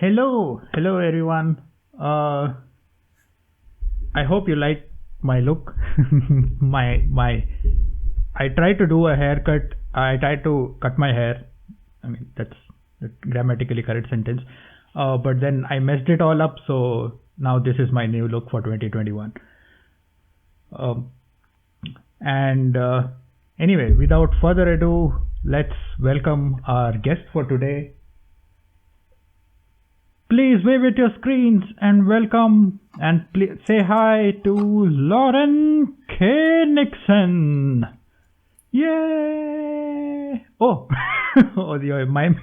Hello everyone. I hope you like my look. my. I tried to do a haircut. I tried to cut my hair. I mean that's the grammatically correct sentence. But then I messed it all up. So now this is my new look for 2021. And anyway, without further ado, let's welcome our guest for today. Please wave at your screens and welcome and say hi to Lorem K. Nixon. Yay! Oh, oh, the mime.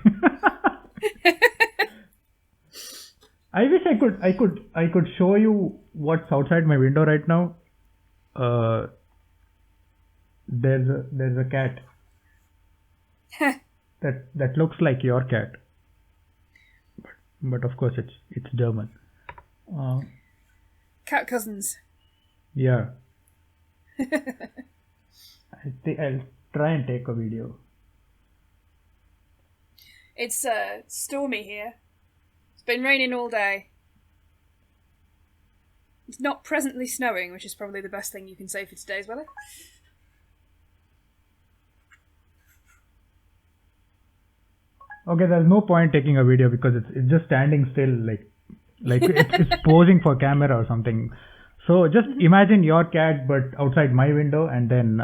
I wish I could show you what's outside my window right now. There's a cat that looks like your cat. But of course it's German. Cat cousins. Yeah. I think I'll try and take a video. It's stormy here. It's been raining all day. It's not presently snowing, which is probably the best thing you can say for today's weather. Okay, there's no point taking a video because it's just standing still, like it's posing for camera or something. So just imagine your cat, but outside my window, and then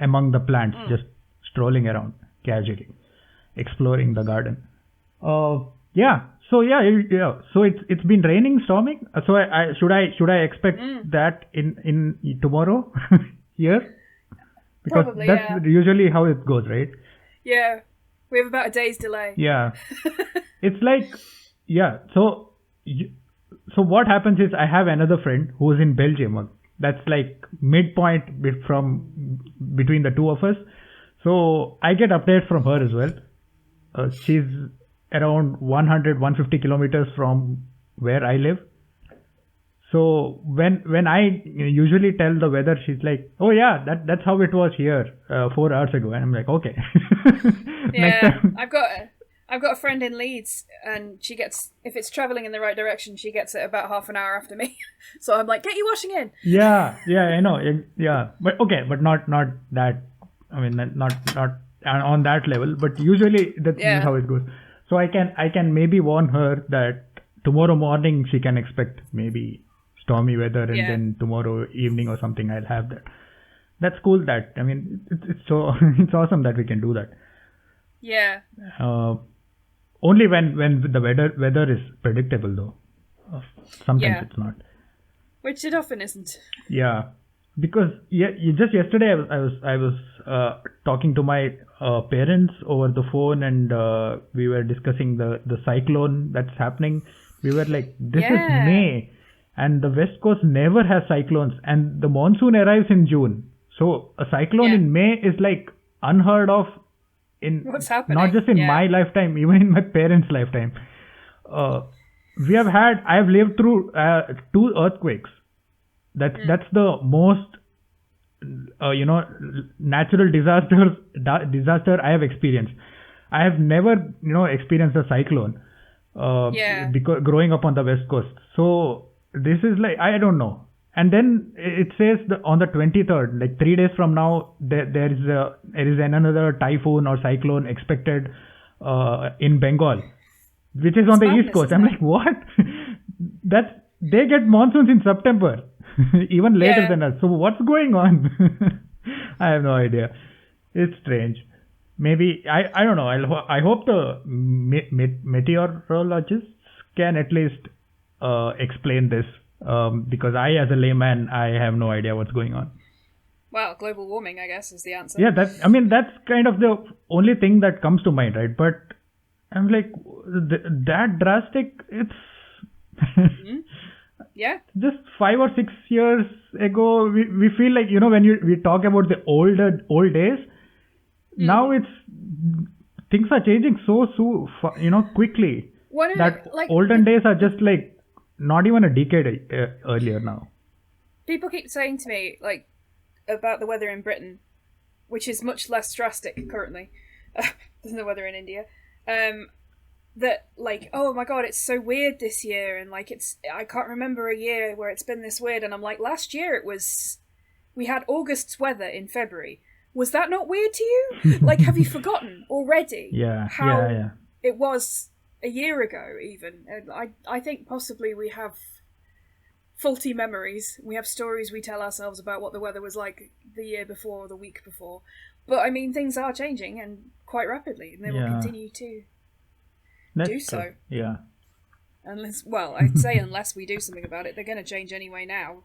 among the plants, just strolling around casually, exploring the garden. Yeah. So it's been raining, storming. So should I expect that in tomorrow here? Because probably, that's usually how it goes, right? Yeah. We have about a day's delay. Yeah. It's like, yeah. So what happens is I have another friend who's in Belgium. That's like midpoint between the two of us. So I get updates from her as well. She's around 150 kilometers from where I live. So when I usually tell the weather, she's like, "Oh yeah, that's how it was here 4 hours ago," and I'm like, "Okay." Yeah, I've got a friend in Leeds, and she gets, if it's traveling in the right direction, she gets it about half an hour after me. So I'm like, "Get your washing in." Yeah, I know. Yeah, but okay, but not that. I mean, not on that level. But usually that's how it goes. So I can maybe warn her that tomorrow morning she can expect maybe stormy weather, and then tomorrow evening or something I'll have that. That's cool. That, I mean, it's so it's awesome that we can do that. Yeah. Only when the weather is predictable though. Sometimes it's not. Which it often isn't. Yeah, because just yesterday I was talking to my parents over the phone, and we were discussing the cyclone that's happening. We were like, this is May. And the West Coast never has cyclones, and the monsoon arrives in June. So a cyclone in May is like unheard of in what's happening? Not just in my lifetime, even in my parents' lifetime. I have lived through 2 earthquakes. That's the most natural disaster I have experienced. I have never experienced a cyclone because growing up on the West Coast. So this is like, I don't know. And then it says on the 23rd, like 3 days from now, there is another typhoon or cyclone expected in Bengal, which is on the East Coast. I'm like, what? They get monsoons in September, even later than us. So what's going on? I have no idea. It's strange. Maybe I don't know. I hope the meteorologists can at least explain this, because I, as a layman, I have no idea what's going on. Well, global warming, I guess, is the answer. Yeah, that's kind of the only thing that comes to mind, right? But I'm like, that drastic. It's yeah. Just 5 or 6 years ago, we feel like, when we talk about the old days. Now things are changing so quickly. Olden days are just like not even a decade earlier now. People keep saying to me, like, about the weather in Britain, which is much less drastic currently than the weather in India. that like, oh my god, it's so weird this year, and like I can't remember a year where it's been this weird, and I'm like, last year we had August's weather in February. Was that not weird to you? Like, have you forgotten already? How it was a year ago, even. And I think possibly we have faulty memories. We have stories we tell ourselves about what the weather was like the year before or the week before. But I mean, things are changing, and quite rapidly, and they will continue to do so. Yeah. I'd say unless we do something about it, they're going to change anyway now.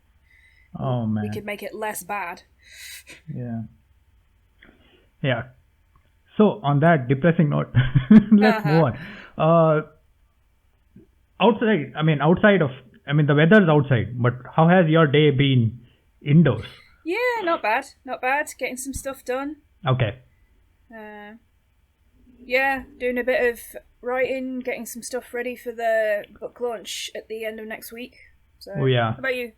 Oh man. We could make it less bad. Yeah. Yeah. So on that depressing note, let's move on. The weather's outside, but how has your day been indoors? Yeah, not bad. Not bad. Getting some stuff done. Okay. Doing a bit of writing, getting some stuff ready for the book launch at the end of next week. So, how about you?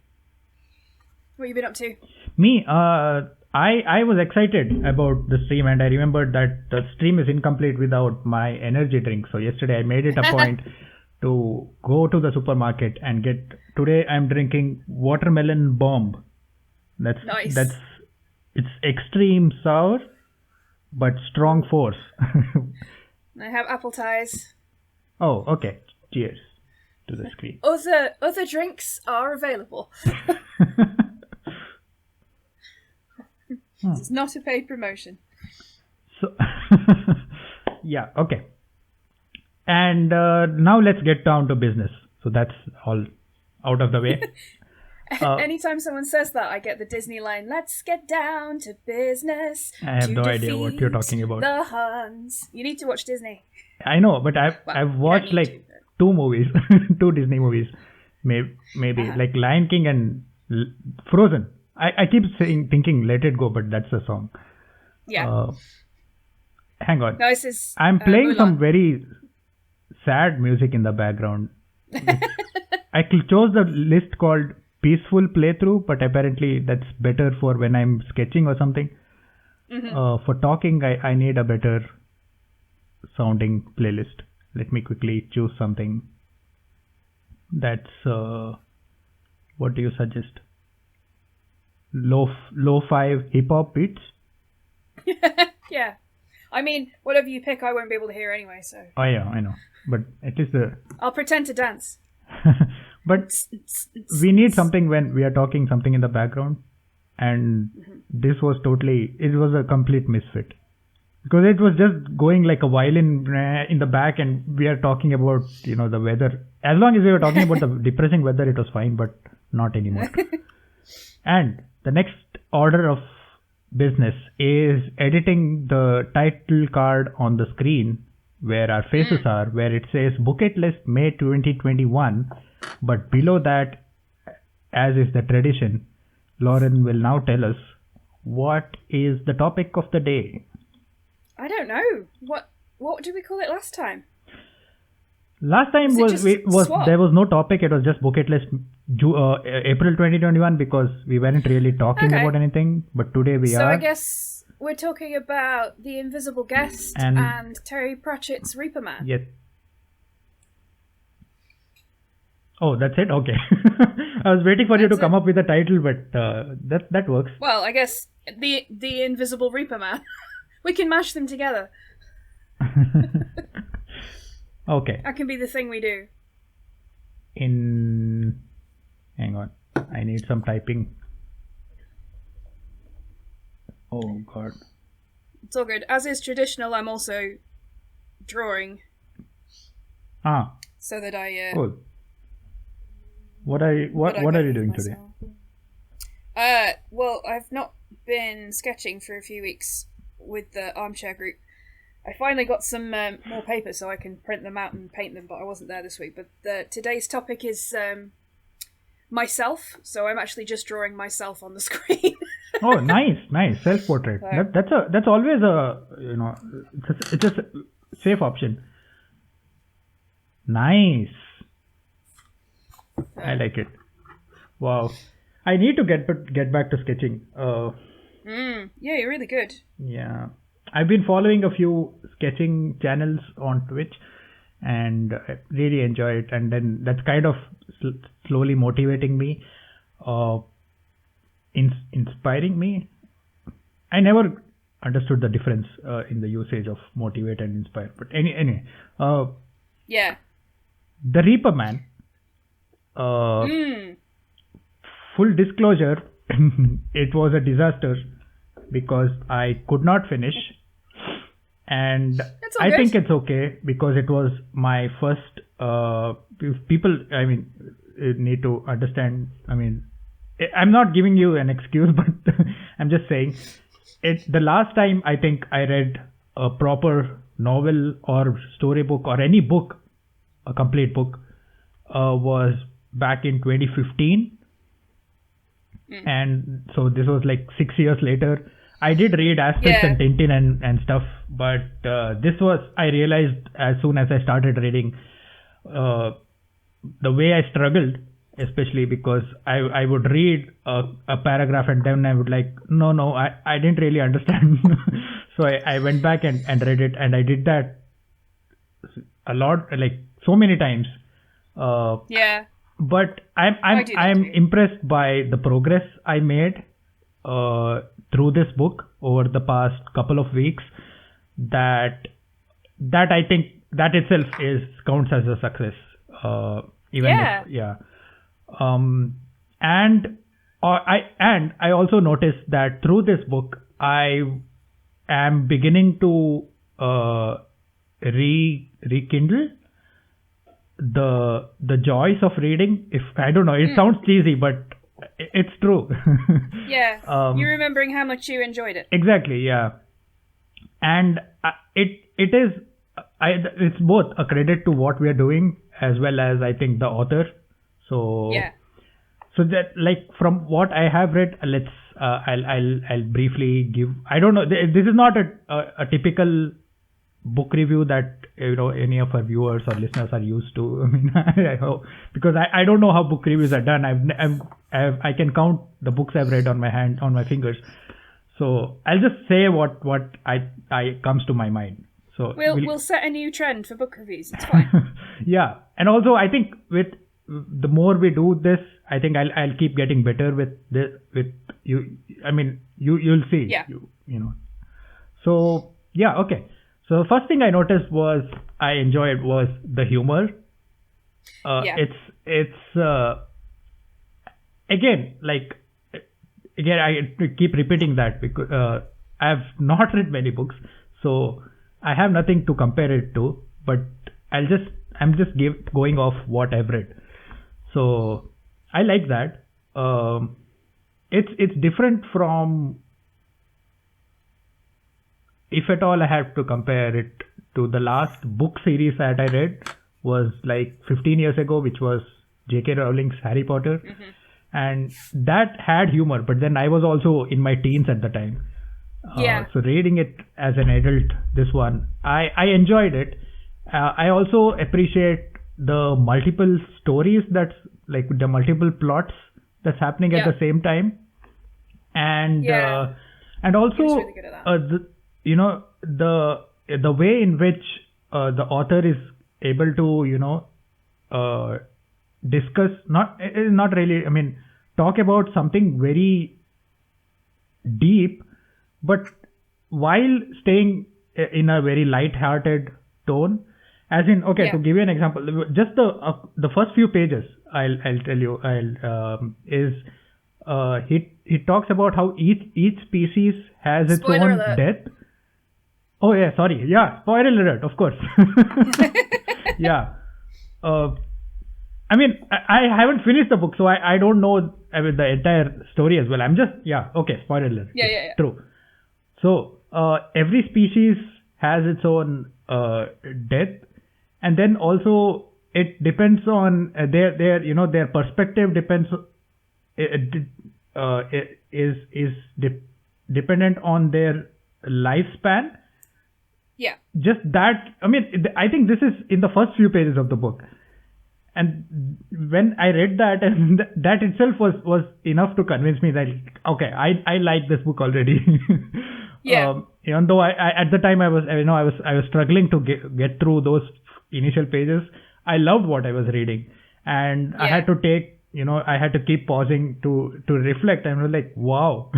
What have you been up to? Me, I was excited about the stream, and I remembered that the stream is incomplete without my energy drink. So yesterday I made it a point to go to the supermarket and today I'm drinking watermelon bomb. That's nice. It's extreme sour, but strong force. I have apple ties. Oh, okay. Cheers to the screen. Other drinks are available. It's not a paid promotion. So, yeah, okay. And now let's get down to business. So that's all out of the way. Anytime someone says that, I get the Disney line, let's get down to business. I have no idea what you're talking about. The Huns. You need to watch Disney. I know, but I've watched like 2 movies, 2 Disney movies. Maybe like Lion King and Frozen. I keep thinking Let It Go, but that's a song. Yeah. Hang on. No, this is, I'm playing some very sad music in the background. I chose the list called Peaceful Playthrough, but apparently that's better for when I'm sketching or something. Mm-hmm. For talking, I need a better sounding playlist. Let me quickly choose something. That's what do you suggest? Lo-fi hip-hop beats? Yeah. I mean, whatever you pick, I won't be able to hear anyway, so... Oh yeah, I know. But at least I'll pretend to dance. But we need something when we are talking something in the background. And this was it was a complete misfit. Because it was just going like a violin in the back, and we are talking about, the weather. As long as we were talking about the depressing weather, it was fine, but not anymore. And the next order of business is editing the title card on the screen where our faces are, where it says Bucket List May 2021. But below that, as is the tradition, Lorem will now tell us what is the topic of the day. I don't know. What did we call it last time? Last time there was no topic. It was just Bucket List April 2021 because we weren't really talking about anything. But today we are. So I guess we're talking about The Invisible Guest and Terry Pratchett's Reaper Man. Yes. Oh, that's it? Okay. I was waiting for you to come up with a title, but that works. Well, I guess the Invisible Reaper Man. We can mash them together. Okay. That can be the thing we do. Hang on. I need some typing. Oh, God. It's all good. As is traditional, I'm also drawing. So that I... Cool. What are you doing today? Well, I've not been sketching for a few weeks with the armchair group. I finally got some more paper so I can print them out and paint them, but I wasn't there this week. But today's topic is myself, so I'm actually just drawing myself on the screen. Oh, nice, self-portrait. So, that's always it's a safe option. Nice. I like it. Wow. I need to get back to sketching. Yeah, you're really good. Yeah. I've been following a few sketching channels on Twitch, and I really enjoy it. And then that's kind of slowly motivating me, inspiring me. I never understood the difference in the usage of motivate and inspire. But anyway, yeah. The Reaper Man. Full disclosure, it was a disaster because I could not finish, and I think it's okay because it was my first. People, I mean, need to understand. I mean, I'm not giving you an excuse, but I'm just saying. The last time I think I read a proper novel or storybook or any book, a complete book, was back in 2015. And so this was like 6 years later. I did read Asterix and Tintin and stuff, but this was, I realized as soon as I started reading, the way I struggled, especially because I would read a paragraph and then I would like, no, I didn't really understand. So I went back and read it, and I did that a lot, like so many times. But I'm impressed by the progress I made through this book over the past couple of weeks. That I think that itself counts as a success. And I also noticed that through this book I am beginning to rekindle the joys of reading. If I don't know, it sounds cheesy, but it's true. You're remembering how much you enjoyed it. Exactly, yeah. And it's both a credit to what we are doing as well as I think the author. So that, like, from what I have read, I'll briefly give. I don't know. This is not a typical book review that any of our viewers or listeners are used to. I mean, I hope, because I don't know how book reviews are done. I can count the books I've read on my fingers. So I'll just say what I comes to my mind. So we'll set a new trend for book reviews. It's fine. Yeah, and also I think with the more we do this, I think I'll keep getting better with this. With you, I mean, you'll see. Yeah. So yeah, okay. So the first thing I noticed I enjoyed was the humor. It's again I keep repeating that because I've not read many books, so I have nothing to compare it to. But I'm just going off what I've read. So I like that. It's different from. If at all I have to compare it to the last book series that I read was like 15 years ago, which was J.K. Rowling's Harry Potter. And that had humor, but then I was also in my teens at the time. So reading it as an adult, this one, I enjoyed it. I also appreciate the multiple stories that's like the multiple plots that's happening at the same time. And also really good at that. The way in which the author is able to discuss not really, I mean, talk about something very deep, but while staying in a very light-hearted tone. As in, okay, to give you an example, just the first few pages, I'll tell you, he talks about how each species has its Spoiler own alert. death. Oh yeah, sorry. Yeah, spoiler alert, of course. Yeah. I mean, I haven't finished the book, so I don't know the entire story as well. I'm just, okay, spoiler alert. Yeah. True. So, every species has its own death, and then also it depends on their perspective depends dependent on their lifespan. Yeah. Just that, I mean, I think this is in the first few pages of the book. And when I read that, and that itself was enough to convince me that, okay, I like this book already. Yeah. Even though I at the time I was struggling to get through those initial pages, I loved what I was reading, and I had to I had to keep pausing to reflect. And I was like, wow.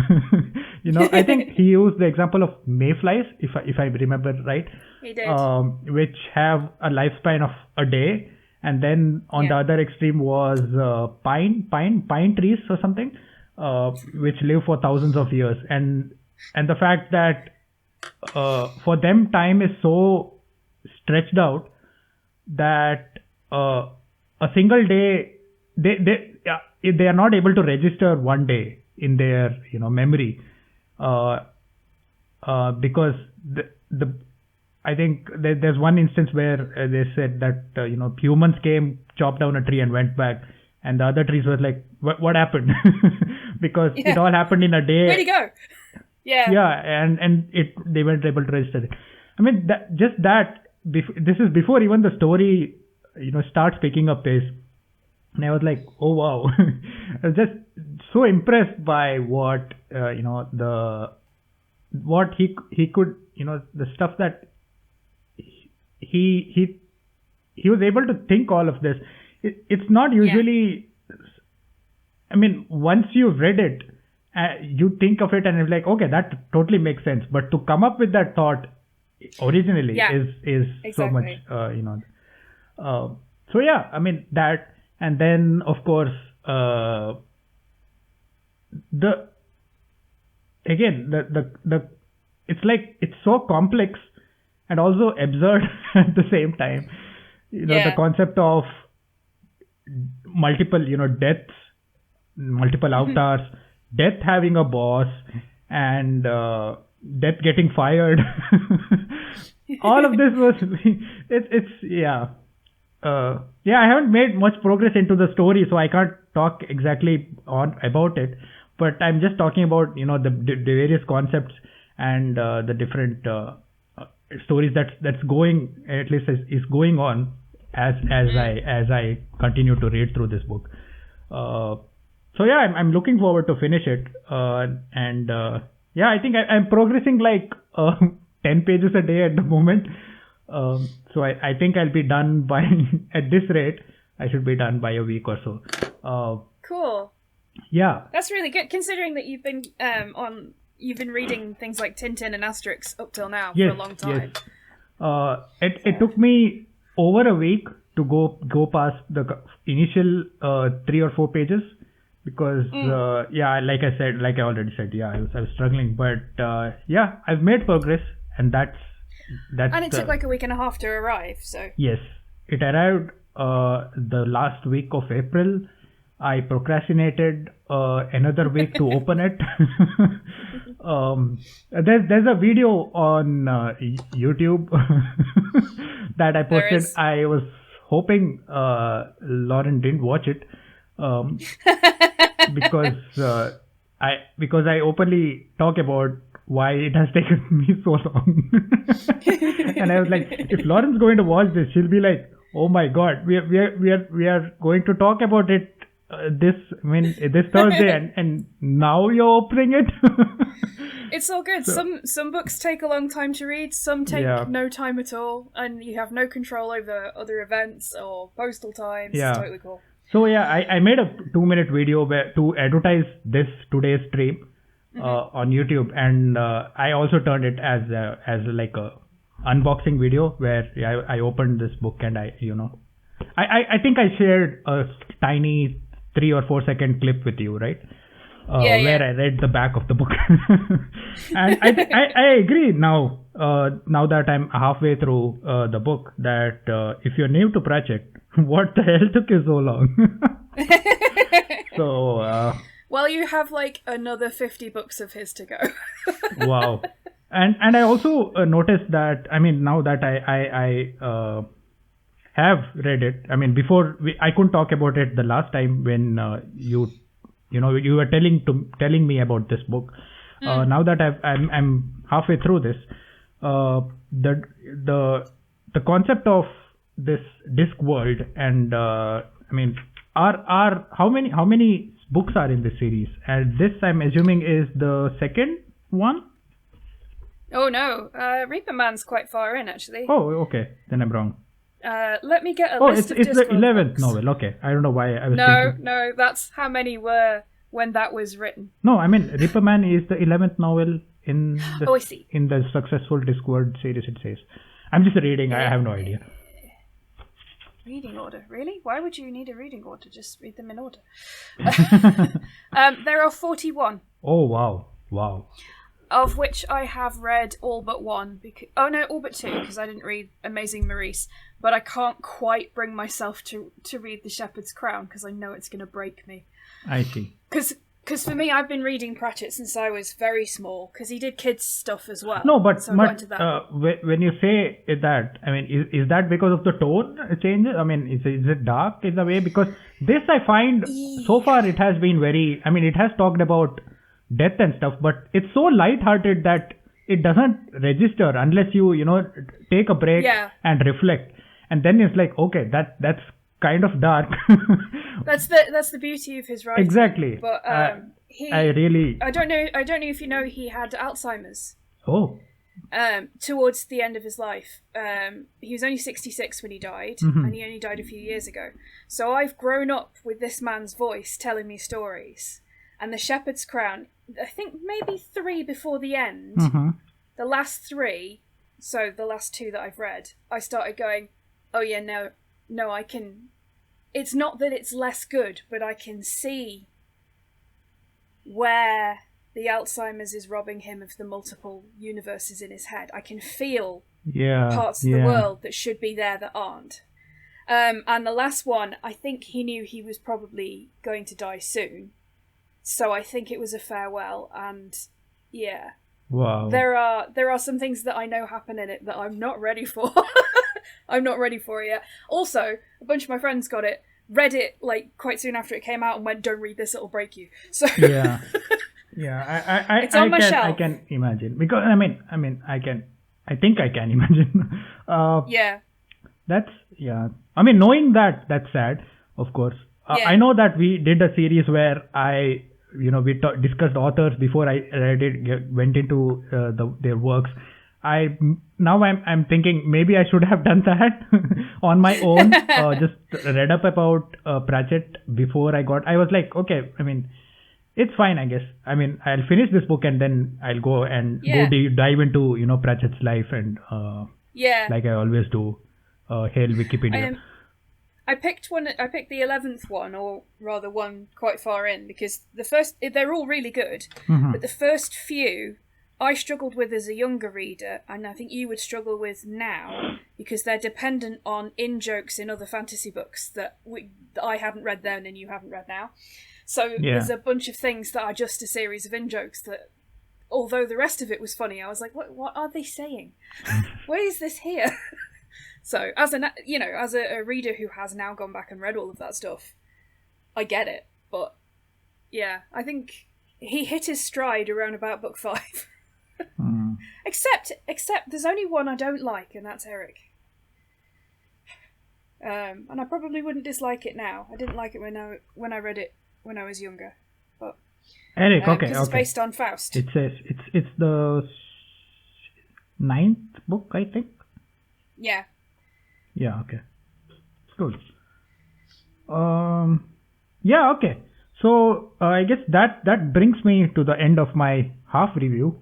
I think he used the example of mayflies, if I remember right. He did. Which have a lifespan of a day, and then on the other extreme was pine trees or something, which live for thousands of years. And the fact that for them time is so stretched out that a single day they are not able to register one day in their memory, because the I think there's one instance where they said that humans came, chopped down a tree and went back, and the other trees were like, what happened? Because it all happened in a day. Where'd he go? And they weren't able to register it. I mean, this is before even the story starts picking up pace. And I was like, oh wow. I was just so impressed by what what he could, the stuff that he was able to think all of this. It's not usually, I mean, once you've read it, you think of it and it's like, okay, that totally makes sense. But to come up with that thought originally is so much, so yeah, I mean that. And then, of course, the it's like, it's so complex and also absurd at the same time. The concept of multiple, deaths, multiple avatars, death having a boss, and death getting fired. All of this was, I haven't made much progress into the story, so I can't talk exactly about it. But I'm just talking about the various concepts and the different stories that's going, at least is going on as I continue to read through this book. So yeah, I'm looking forward to finish it. And I think I'm progressing like 10 pages a day at the moment. So I think I'll be done by, at this rate, I should be done by a week or so. Cool. Yeah. That's really good, considering that you've been you've been reading things like Tintin and Asterix up till now for a long time. Yes. It took me over a week to go past the initial 3 or 4 pages, because like I already said, I was struggling, but I've made progress, and that's and it took like a week and a half to arrive. So yes, it arrived the last week of April. I procrastinated another week to open it. There's a video on YouTube that I posted. I was hoping Lauren didn't watch it, because I openly talk about why it has taken me so long. And I was like, if Lauren's going to watch this, she'll be like, oh my god, we are going to talk about it this Thursday, and now you're opening it. It's all good. Some books take a long time to read, some take no time at all, and you have no control over other events or postal times. It's totally cool. So I made a 2-minute video to advertise today's stream on YouTube, and I also turned it as like a unboxing video where I opened this book, and I think I shared a tiny 3 or 4 second clip with you, right? Where I read the back of the book. And I agree now that I'm halfway through the book, that if you're new to Pratchett, what the hell took you so long? So well, you have like another 50 books of his to go. Wow. And I also noticed that, I mean, now that I have read it, I mean, before I couldn't talk about it the last time when you were telling me about this book. Now that I'm halfway through this, the concept of this disc world, and I mean, are how many books are in this series? And this, I'm assuming, is the second one. Oh no, Reaper Man's quite far in, actually. Oh, okay, then I'm wrong. Let me get a list of it's the Discworld 11th books. novel. Okay, I don't know why I was thinking. No, that's how many were when that was written. No, I mean Ripperman is the 11th novel in the I see. in the successful Discworld series. It says. I'm just reading. I have no idea. Reading order, really? Why would you need a reading order? Just read them in order. There are 41. Oh wow. Of which I have read all but one. All but two, because I didn't read Amazing Maurice. But I can't quite bring myself to read The Shepherd's Crown, because I know it's going to break me. I see. Because for me, I've been reading Pratchett since I was very small, because he did kids' stuff as well. No, but, so I got into that. When you say that, I mean, is that because of the tone changes? I mean, is it dark in a way? Because this I find, so far it has been very, I mean, it has talked about death and stuff, but it's so light-hearted that it doesn't register unless you take a break and reflect. And then it's like, okay, that's kind of dark. That's the beauty of his writing. Exactly. But I don't know if you know he had Alzheimer's. Oh. Towards the end of his life. He was only 66 when he died, and he only died a few years ago. So I've grown up with this man's voice telling me stories. And The Shepherd's Crown, I think maybe 3 before the end, the last 3, so the last 2 that I've read, I started going, oh yeah, no, I can... It's not that it's less good, but I can see where the Alzheimer's is robbing him of the multiple universes in his head. I can feel parts of the world that should be there that aren't. And the last one, I think he knew he was probably going to die soon. So I think it was a farewell, and yeah. Wow. There are some things that I know happen in it that I'm not ready for. I'm not ready for it yet. Also, a bunch of my friends got it, read it like quite soon after it came out, and went, "Don't read this; it'll break you." So yeah. It's on my shelf. I can imagine, because I think I can imagine. Yeah. I mean, knowing that's sad, of course. I know that we did a series where we discussed authors before I went into their works. I'm thinking maybe I should have done that on my own. Just read up about Pratchett before I was like, okay, I mean, it's fine, I guess. I mean, I'll finish this book and then I'll go dive into Pratchett's life and like I always do. Hail Wikipedia. I picked the 11th one, or rather one quite far in, because they're all really good, but the first few I struggled with as a younger reader, and I think you would struggle with now, because they're dependent on in-jokes in other fantasy books that I hadn't read then and you haven't read now. So there's a bunch of things that are just a series of in-jokes that, although the rest of it was funny, I was like, what are they saying? Where is this here? So, as a reader who has now gone back and read all of that stuff, I get it. But, yeah, I think he hit his stride around about book 5. Except there's only one I don't like, and that's Eric. And I probably wouldn't dislike it now. I didn't like it when I read it when I was younger. But Eric, okay. It's based on Faust. It says it's the 9th book, I think. Yeah. Yeah, okay. Cool. Yeah, okay. So I guess that brings me to the end of my half review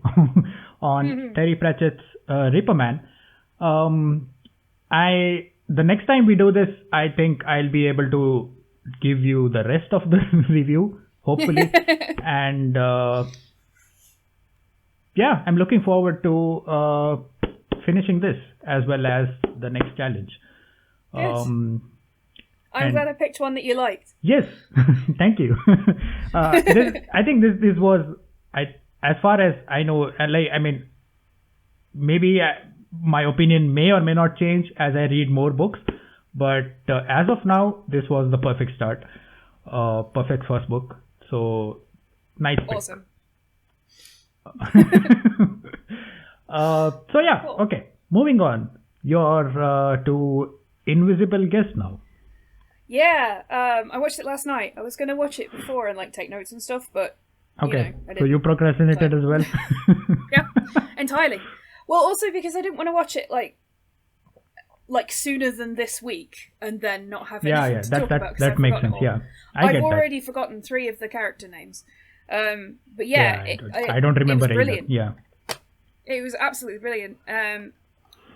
on Terry Pratchett's Ripperman. The next time we do this, I think I'll be able to give you the rest of the review, hopefully. And I'm looking forward to finishing this as well as the next challenge. I'm glad I picked one that you liked. Yes, thank you. I think this was, as far as I know, maybe my opinion may or may not change as I read more books, but as of now, this was the perfect start, perfect first book. So nice pick. Awesome. Cool. Okay, moving on. You're to Invisible Guest now. Yeah, I watched it last night. I was going to watch it before and take notes and stuff, but okay. So you procrastinated as well. Yeah, entirely. Well, also because I didn't want to watch it like sooner than this week, and then not have anything to talk about. That makes sense. Yeah, I've already forgotten 3 of the character names. But yeah, I don't remember it was brilliant. Yeah, it was absolutely brilliant.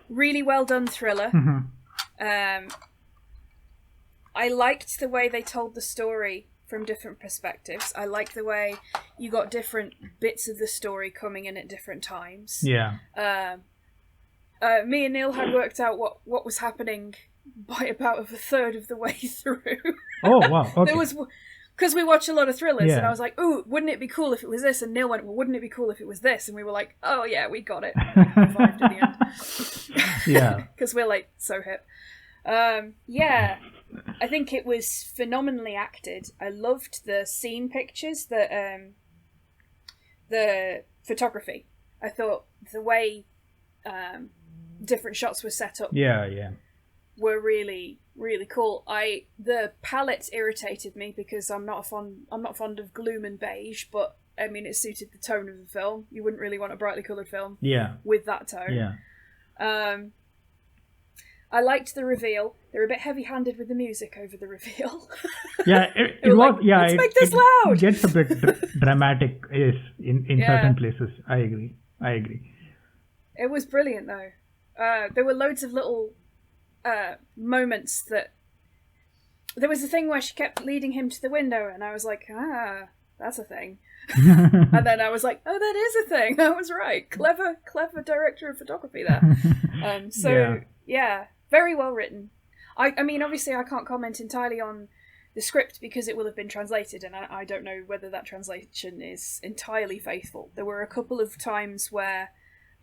Really well done thriller. I liked the way they told the story from different perspectives. I liked the way you got different bits of the story coming in at different times. Yeah. Me and Neil had worked out what was happening by about a third of the way through. Oh wow! Okay. There was, because we watch a lot of thrillers, and I was like, "Ooh, wouldn't it be cool if it was this?" And Neil went, "Well, wouldn't it be cool if it was this?" And we were like, "Oh yeah, we got it." Survived in the end. Yeah. Because we're like so hip. Yeah. I think it was phenomenally acted. I loved the scene pictures, the photography. I thought the way different shots were set up were really, really cool. The palette irritated me because I'm not fond of gloom and beige, but I mean it suited the tone of the film. You wouldn't really want a brightly coloured film with that tone. Yeah. I liked the reveal. They were a bit heavy-handed with the music over the reveal. Yeah, it was. Like, yeah, let's make this loud. It gets a bit dramatic, in certain places. I agree. It was brilliant, though. There were loads of little moments that. There was a thing where she kept leading him to the window, and I was like, that's a thing. And then I was like, oh, that is a thing. I was right. Clever director of photography there. Yeah, very well written. I mean, obviously I can't comment entirely on the script because it will have been translated, and I don't know whether that translation is entirely faithful. There were a couple of times where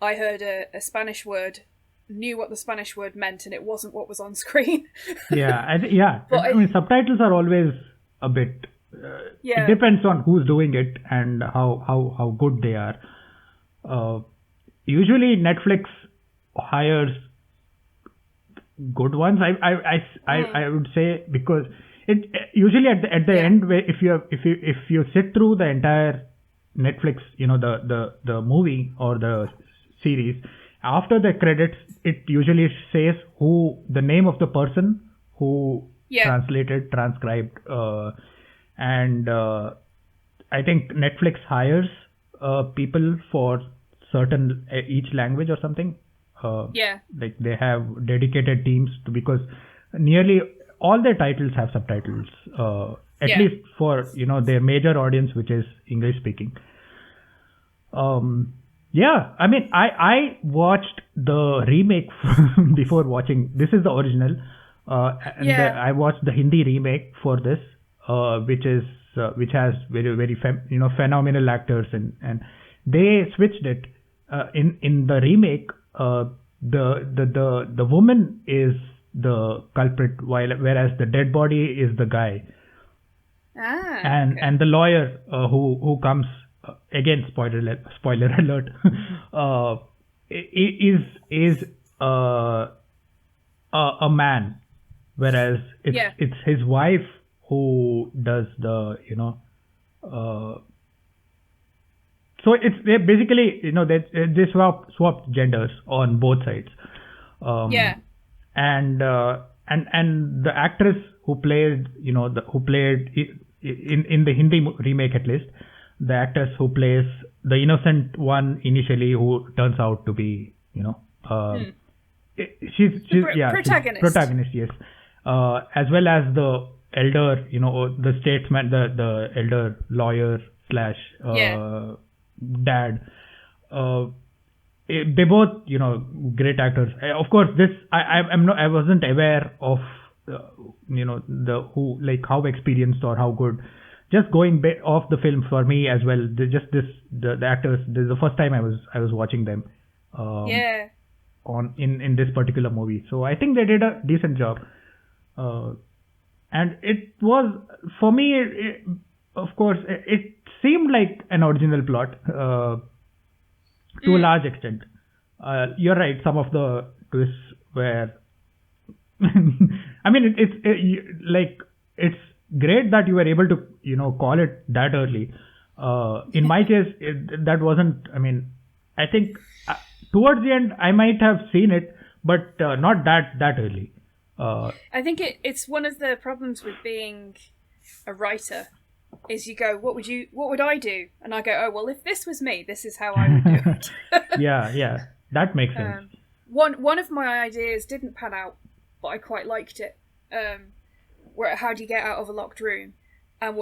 I heard a Spanish word, knew what the Spanish word meant, and it wasn't what was on screen. But I mean, subtitles are always a bit... It depends on who's doing it and how good they are. Usually Netflix hires good ones. I would say, because it usually at the end, where if you sit through the entire Netflix, the movie or the series, after the credits, it usually says the name of the person who translated, transcribed, and I think Netflix hires people for certain each language or something. Like they have dedicated teams because nearly all their titles have subtitles, at least for their major audience, which is English speaking. I mean, I watched the remake before watching. This is the original, I watched the Hindi remake for this, which has very very phenomenal actors, and they switched it in the remake. The woman is the culprit, whereas the dead body is the guy. And the lawyer who comes again, spoiler alert, is a man, whereas it's his wife who does the so it's basically they swap genders on both sides. And the actress who played in the Hindi remake, at least, the actress who plays the innocent one initially, who turns out to be she's protagonist, yes, as well as the elder, the statesman, the elder lawyer slash dad. They both, great actors. Of course, this I wasn't aware of, how experienced or how good. Just going off the film for me as well. The actors. This is the first time I was watching them. In this particular movie, so I think they did a decent job. And it was, for me, of course, it seemed like an original plot to a large extent. You're right, some of the twists were I mean, it's great that you were able to call it that early. In my case, that wasn't, I mean, I think towards the end I might have seen it, but not that early. I think it's one of the problems with being a writer is you go, what would I do? And I go, oh well, if this was me, this is how I would do it. yeah, that makes sense. One of my ideas didn't pan out, but I quite liked it. Where how do you get out of a locked room? And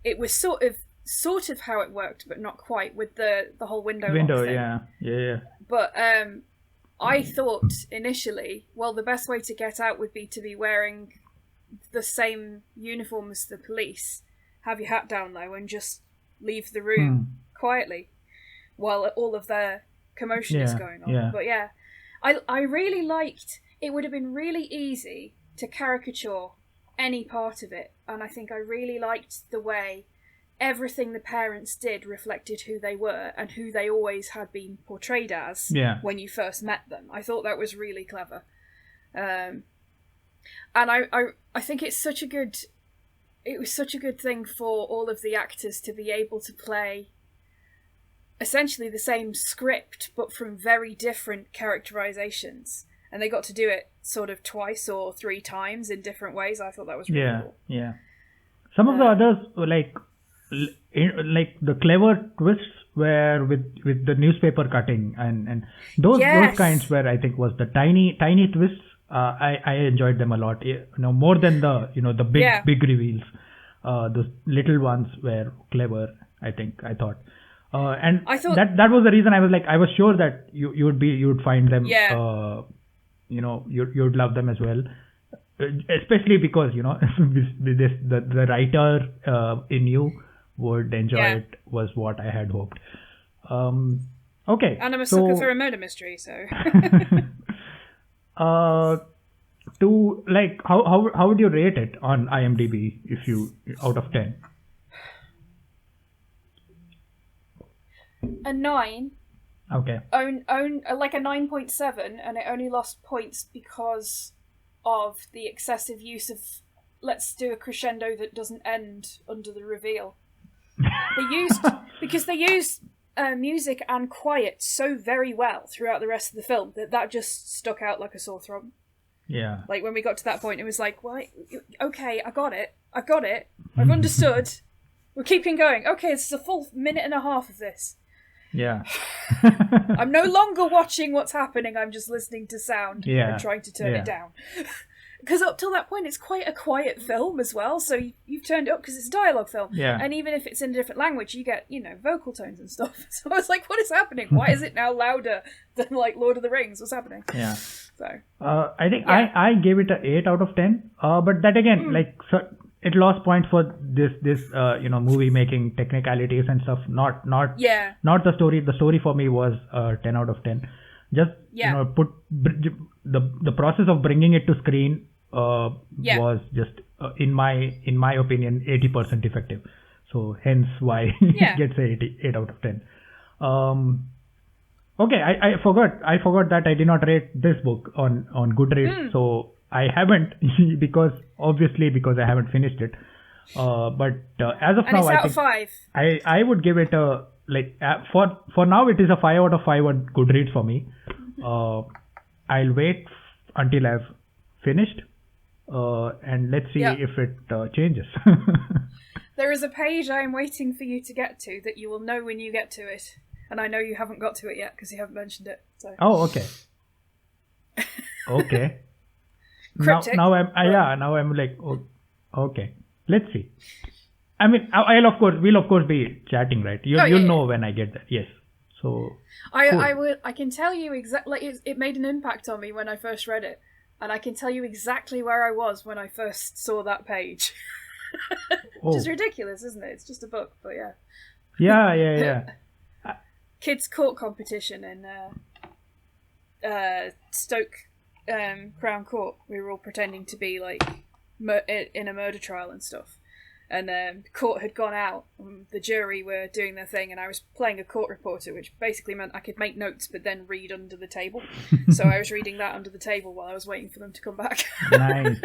it was sort of how it worked, but not quite, with the whole window lock thing. Yeah. But I thought initially, well, the best way to get out would be to be wearing the same uniform as the police, have your hat down low, and just leave the room quietly while all of their commotion is going on. Yeah. But yeah, I really liked, it would have been really easy to caricature any part of it, and I think I really liked the way everything the parents did reflected who they were and who they always had been portrayed as when you first met them. I thought that was really clever. And I think it was such a good thing for all of the actors to be able to play essentially the same script but from very different characterizations. And they got to do it sort of twice or three times in different ways. I thought that was really cool. Yeah. Some of the others were like the clever twists were with the newspaper cutting and those kinds where I think was the tiny twists. I enjoyed them a lot. More than the big reveals. Those little ones were clever. I thought. And I thought that was the reason I was sure that you would find them. You'd love them as well. Especially because the writer in you would enjoy it was what I had hoped. Okay. And I'm a sucker for a murder mystery, so. To like how would you rate it on IMDb if you out of 10? A 9. Okay. Like a 9.7, and it only lost points because of the excessive use of let's do a crescendo that doesn't end under the reveal. They used music and quiet so very well throughout the rest of the film that just stuck out like a sore thumb. Yeah. Like when we got to that point, it was like, well, okay, I got it. I've understood. We're keeping going. Okay, this is a full minute and a half of this. Yeah. I'm no longer watching what's happening. I'm just listening to sound and trying to turn it down. Because up till that point, it's quite a quiet film as well. So you've turned it up because it's a dialogue film. Yeah. And even if it's in a different language, you get, vocal tones and stuff. So I was like, what is happening? Why is it now louder than like Lord of the Rings? What's happening? Yeah. So I think I gave it an 8 out of 10. But that again, it lost points for this movie making technicalities and stuff. Not the story. The story for me was 10 out of 10. Just put the process of bringing it to screen was just in my opinion 80% effective. So hence why it gets 8 out of 10. Okay, I forgot that I did not rate this book on Goodreads. So I haven't because I haven't finished it. But as of now, out of 5. I would give it a for now it is a 5 out of 5 on Goodreads for me. I'll wait until I've finished, and let's see if it changes. There is a page I'm waiting for you to get to that you will know when you get to it, and I know you haven't got to it yet because you haven't mentioned it. So. Oh, okay. Okay. Cryptic, now I'm like, oh, okay. Let's see. I mean, we'll of course be chatting, right? You'll know when I get there. Yes. So cool. I can tell you exactly. It made an impact on me when I first read it, and I can tell you exactly where I was when I first saw that page. Which is ridiculous, isn't it? It's just a book, but yeah. Yeah. Kids court competition in Stoke Crown Court. We were all pretending to be like in a murder trial and stuff. And the court had gone out, and the jury were doing their thing, and I was playing a court reporter, which basically meant I could make notes but then read under the table. So I was reading that under the table while I was waiting for them to come back. Nice.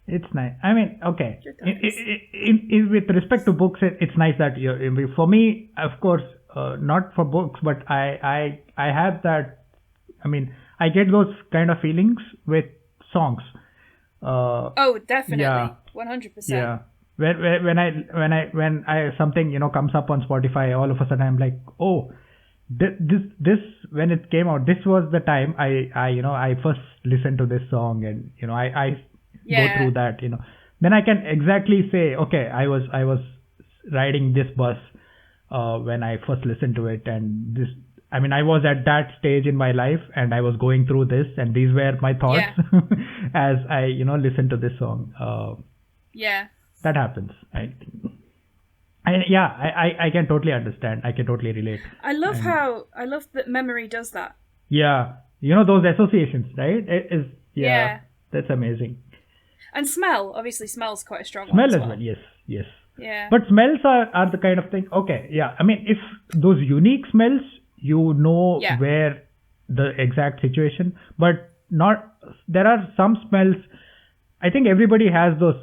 It's nice. I mean, okay. With respect to books, it's nice that for me, of course, not for books, but I have that. I mean, I get those kind of feelings with songs. Oh, definitely. Yeah. 100%. Yeah. When I something comes up on Spotify, all of a sudden I'm like, oh, this when it came out, this was the time I first listened to this song, and I go through that. Then I can exactly say, okay, I was riding this bus when I first listened to it, and this. I mean, I was at that stage in my life, and I was going through this, and these were my thoughts as I listened to this song. That happens. I can totally understand. I can totally relate. I love that memory does that. Yeah, those associations, right? It is. Yeah, that's amazing. And smell, obviously, smell's quite a strong smell one as well. Yes. Yeah. But smells are the kind of thing. Okay, yeah. I mean, if those unique smells, where the exact situation, but not. There are some smells. I think everybody has those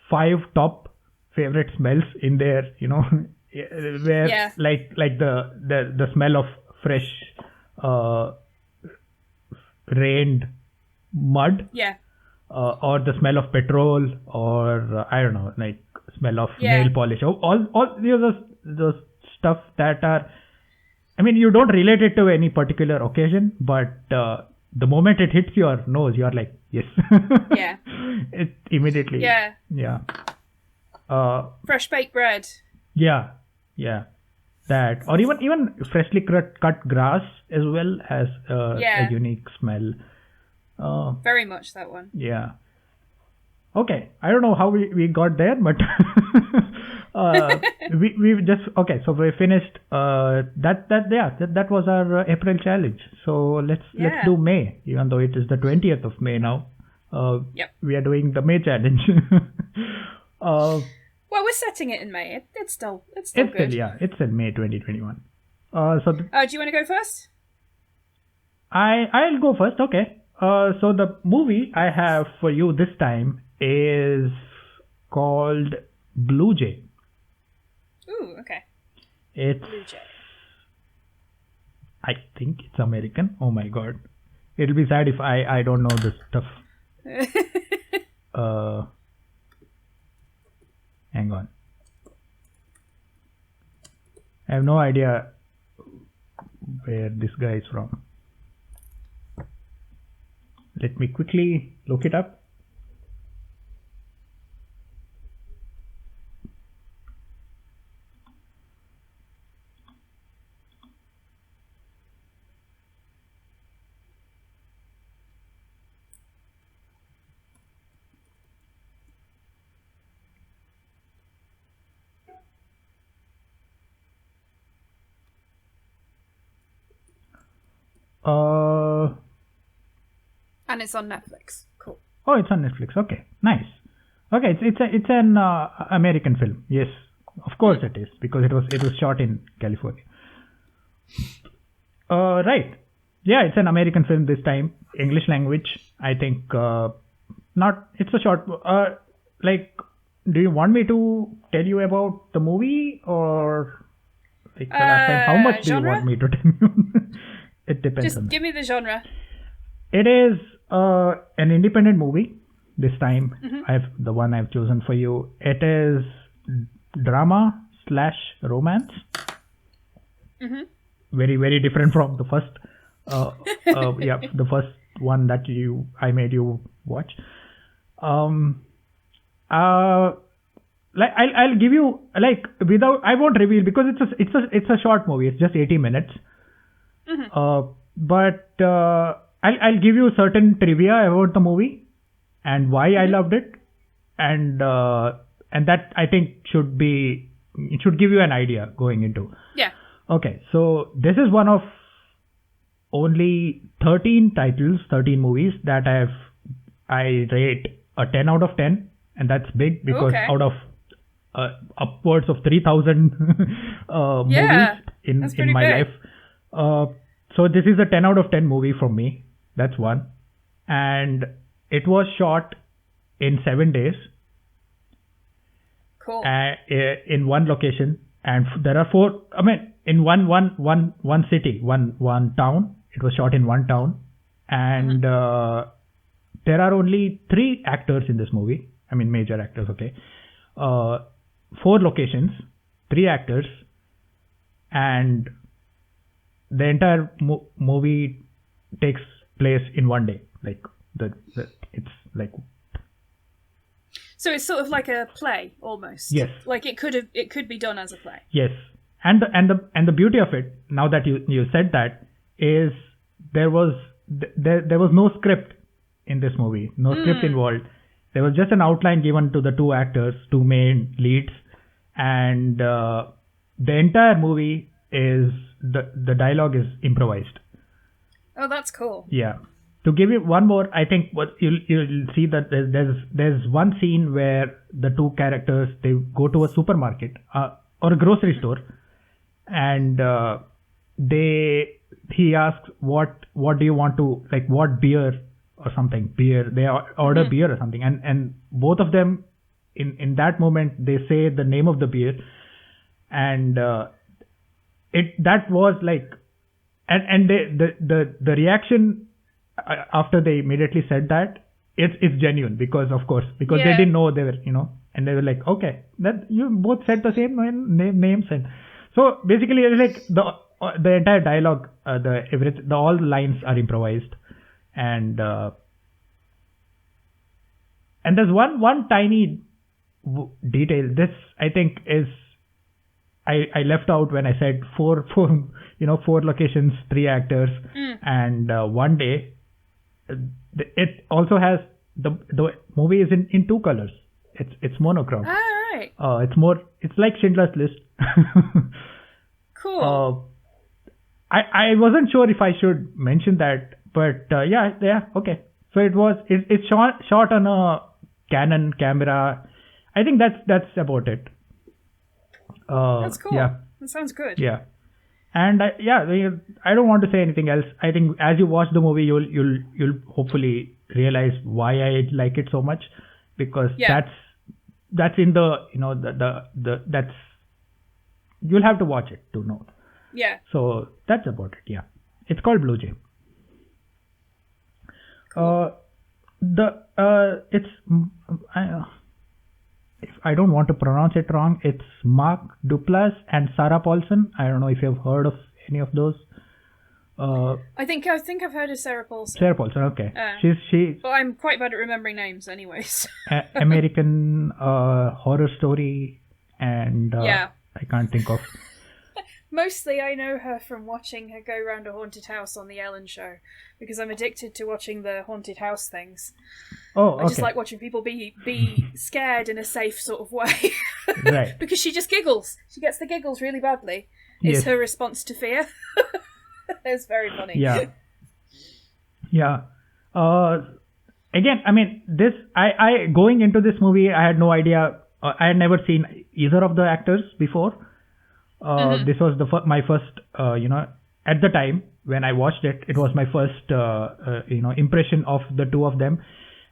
5 top favorite smells in there. Where like the smell of fresh, rained mud. Yeah. Or the smell of petrol, or I don't know, like smell of nail polish. All those stuff that are. I mean, you don't relate it to any particular occasion, but the moment it hits your nose, you're like, yes. Yeah. It immediately. Yeah. Yeah. Fresh baked bread. Yeah. That, or even freshly cut grass as well has a unique smell. Very much that one. Yeah. Okay. I don't know how we got there, but we just okay. So we finished. That was our April challenge. So let's do May, even though it is the 20th of May now. We are doing the May challenge. Well, we're setting it in May. It's still good. It's in May 2021. Do you want to go first? I'll go first. Okay. So the movie I have for you this time is called Blue Jay. Ooh, okay. It's Blue Jay. I think it's American. Oh my god. It'll be sad if I don't know this stuff. Hang on. I have no idea where this guy is from. Let me quickly look it up. And it's on Netflix. Cool. Oh, it's on Netflix. Okay, nice. Okay, it's an American film. Yes, of course it is, because it was shot in California. Right. Yeah, it's an American film this time. English language. I think not. It's a short. Do you want me to tell you about the movie, or like the last time? How much genre? Do you want me to tell you? It depends. Just give me the genre. It is an independent movie this time. The one I've chosen for you. It is drama/romance. Very, very different from the first. The first one that I made you watch. I'll give you I won't reveal, because it's a short movie. It's just 80 minutes. But I'll give you certain trivia about the movie and why I loved it, and that I think should give you an idea going into. Yeah. Okay, so this is one of only 13 movies that I rate a 10 out of 10, and that's big, because out of upwards of 3,000 movies in my life. So this is a 10 out of 10 movie from me. That's one. And it was shot in 7 days. Cool. In one location. And there are 4, in one city, one town. It was shot in one town. and there are only 3 actors in this movie. I mean, major actors. Okay, 4 locations, 3 actors, and the entire movie takes place in one day. Like it's like. So it's sort of like a play, almost. Yes. Like it could be done as a play. Yes, and the beauty of it, now that you said that, is there was no script in this movie, no script involved. There was just an outline given to the 2 actors, 2 main leads, and the entire movie is the dialogue is improvised. Oh, that's cool. Yeah. To give you one more, I think what you'll see that there's one scene where the 2 characters, they go to a supermarket or a grocery store, and he asks what do you want to, like, what beer or something, they order beer or something, and both of them in that moment they say the name of the beer, and that was like, and the reaction after they immediately said that, it's genuine, because they didn't know, they were, and they were like, okay, that you both said the same names, and so basically it's like the entire dialogue, all the lines are improvised, and there's one tiny detail. This, I think, is I left out when I said 4 locations, 3 actors, and one day. It also has the movie is in 2 colors. It's monochrome. All right. It's like Schindler's List. Cool. I wasn't sure if I should mention that, but yeah, okay. So it's shot on a Canon camera. I think that's about it. That's cool. Yeah. That sounds good. Yeah. And I don't want to say anything else. I think as you watch the movie, you'll hopefully realize why I like it so much, because that's in the that's, you'll have to watch it to know. Yeah. So that's about it. Yeah, it's called Blue Jay. Cool. It's if I don't want to pronounce it wrong, it's Mark Duplass and Sarah Paulson. I don't know if you've heard of any of those. I think I've heard of Sarah Paulson. Sarah Paulson, okay. She's Well, I'm quite bad at remembering names, anyways. American Horror Story, and I can't think of. Mostly I know her from watching her go round a haunted house on the Ellen Show, because I'm addicted to watching the haunted house things. Oh, okay. I just like watching people be scared in a safe sort of way. Right. Because she just giggles. She gets the giggles really badly. It's her response to fear. It's very funny. Yeah. Yeah. Again, I mean, this, I going into this movie, I had no idea. I had never seen either of the actors before. This was my first, at the time when I watched it, it was my first, impression of the 2 of them.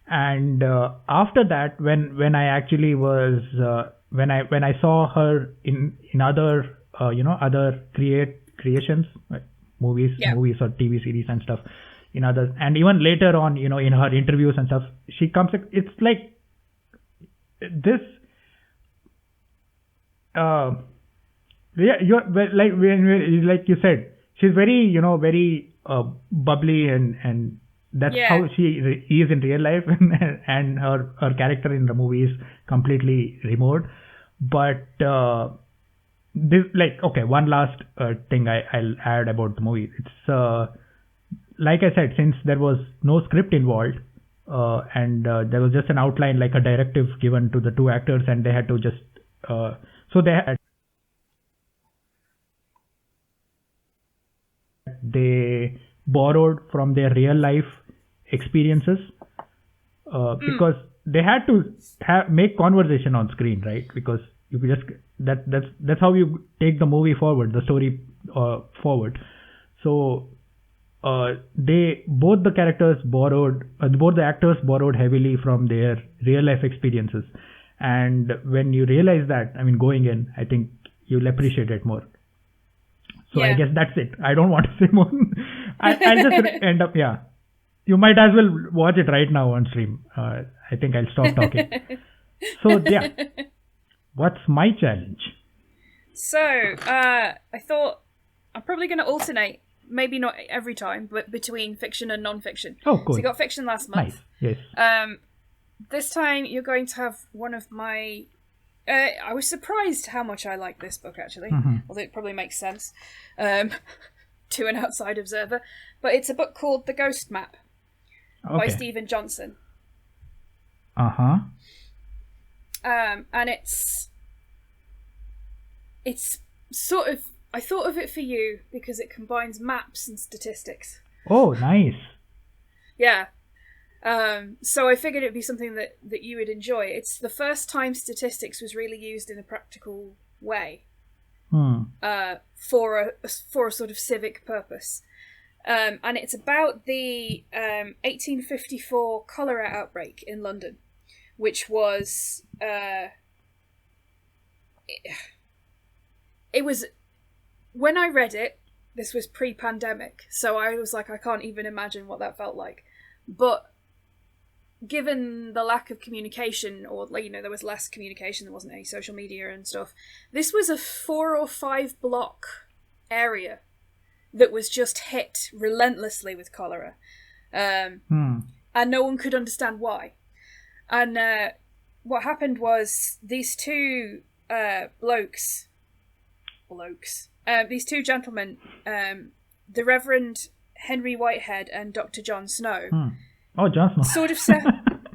And after that, when I actually was, when I saw her in other, other creations, like movies or TV series and stuff, in others, and even later on, in her interviews and stuff, she comes. It's like this. You're like you said, she's very very bubbly, and that's how she is in real life, and her character in the movie is completely removed. But this, like, okay, one last thing I'll add about the movie. It's like I said, since there was no script involved, and there was just an outline, like a directive given to the 2 actors, and they had to just they borrowed from their real life experiences, because they had to make conversation on screen, right? Because you just that's how you take the movie forward, the story forward. So both the actors borrowed heavily from their real life experiences, and when you realize that, I mean, going in, I think you'll appreciate it more. So I guess that's it. I don't want to say more. I'll just end up, you might as well watch it right now on stream. I think I'll stop talking. So yeah, what's my challenge? So I thought I'm probably going to alternate, maybe not every time, but between fiction and non-fiction. Oh, cool. So you got fiction last month. Nice. Yes. This time you're going to have one of my. I was surprised how much I like this book, actually, although it probably makes sense to an outside observer. But it's a book called The Ghost Map by Stephen Johnson. And it's sort of, I thought of it for you because it combines maps and statistics. Oh, nice. Yeah. So I figured it'd be something that you would enjoy. It's the first time statistics was really used in a practical way for a sort of civic purpose. And it's about the 1854 cholera outbreak in London, which was it was, when I read it, this was pre-pandemic, so I was like, I can't even imagine what that felt like. But given the lack of communication, or there was less communication, there wasn't any social media and stuff, this was a 4 or 5 block area that was just hit relentlessly with cholera. And no one could understand why. And what happened was these two these two gentlemen, the Reverend Henry Whitehead and Dr. John Snow. Oh, John Snow.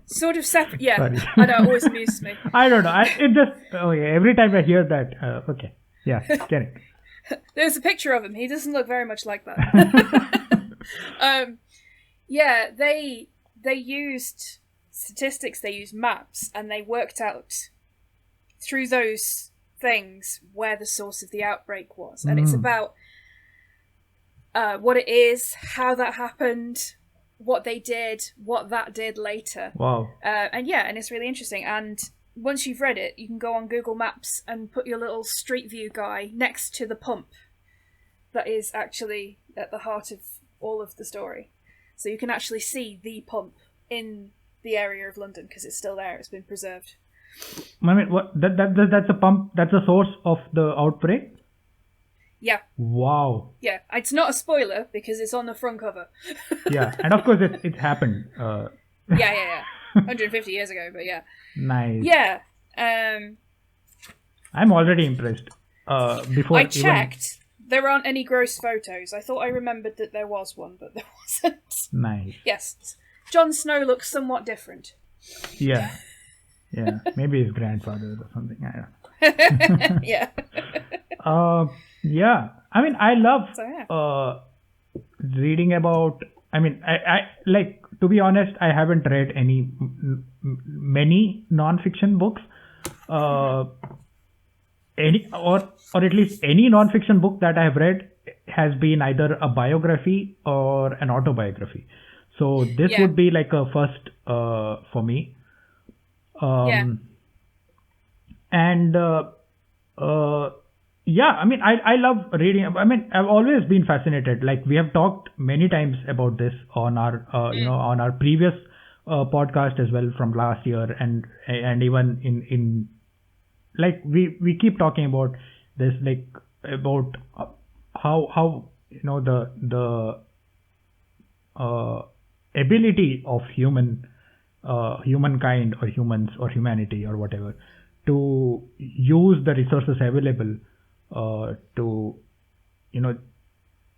Sort of separate. Yeah, Sorry. I know, it always amuses me. I don't know. Every time I hear that, okay. Yeah, get it. There's a picture of him. He doesn't look very much like that. Yeah, they used statistics, they used maps, and they worked out through those things where the source of the outbreak was. And it's about what it is, how that happened, what they did, what that did later. Wow. And it's really interesting. And once you've read it, you can go on Google Maps and put your little Street View guy next to the pump that is actually at the heart of all of the story. So you can actually see the pump in the area of London because it's still there. It's been preserved. I mean, that's a pump. That's a source of the outbreak. Yeah. Wow. Yeah, it's not a spoiler because it's on the front cover. Yeah, and of course it happened. Yeah. 150 years ago, but yeah. Nice. Yeah. I'm already impressed. Before I checked. There aren't any gross photos. I thought I remembered that there was one, but there wasn't. Nice. Yes. Jon Snow looks somewhat different. Yeah. Yeah. Maybe his grandfather or something. I don't know. Yeah. Yeah. I mean, I love reading about. I mean, I like, to be honest, I haven't read many non-fiction books. Or at least any non-fiction book that I have read has been either a biography or an autobiography. So this would be like a first for me. And I mean, I love reading. I mean, I've always been fascinated. Like, we have talked many times about this on our on our previous podcast as well from last year, and even in like we keep talking about this, like about how the ability of humankind or humans or humanity or whatever to use the resources available to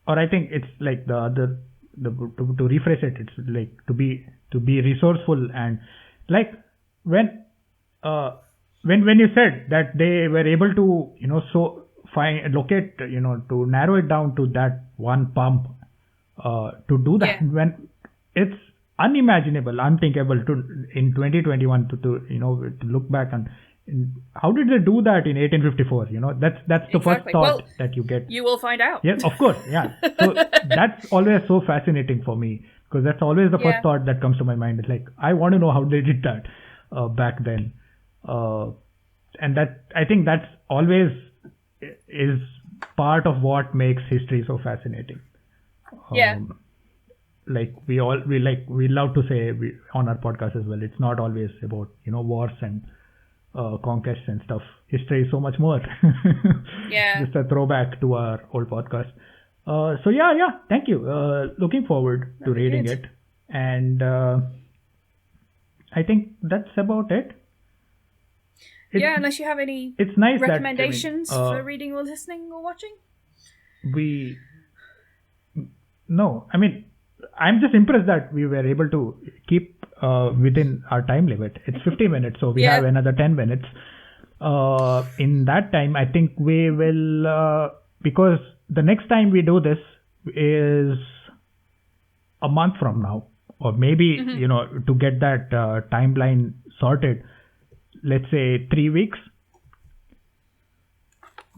or I think it's like to rephrase it, it's like to be resourceful. And like when you said that they were able to locate to narrow it down to that one pump, to do that, when it's unimaginable, unthinkable in 2021 to look back and how did they do that in 1854? That's the first thought that you get. You will find out. Yes, of course. Yeah. So that's always so fascinating for me, because that's always the first thought that comes to my mind. It's like, I want to know how they did that back then. And that, I think that's always is part of what makes history so fascinating. we love to say on our podcast as well, it's not always about wars and conquests and stuff. History is so much more. Yeah. Just a throwback to our old podcast. So yeah, thank you. Looking forward to reading it, and I think that's about it. Unless you have any it's nice recommendations for reading or listening or watching. No, I mean, I'm just impressed that we were able to keep within our time limit. It's 50 minutes, so we have another 10 minutes. In that time, I think we will, because the next time we do this is a month from now, or maybe, to get that timeline sorted, let's say 3 weeks.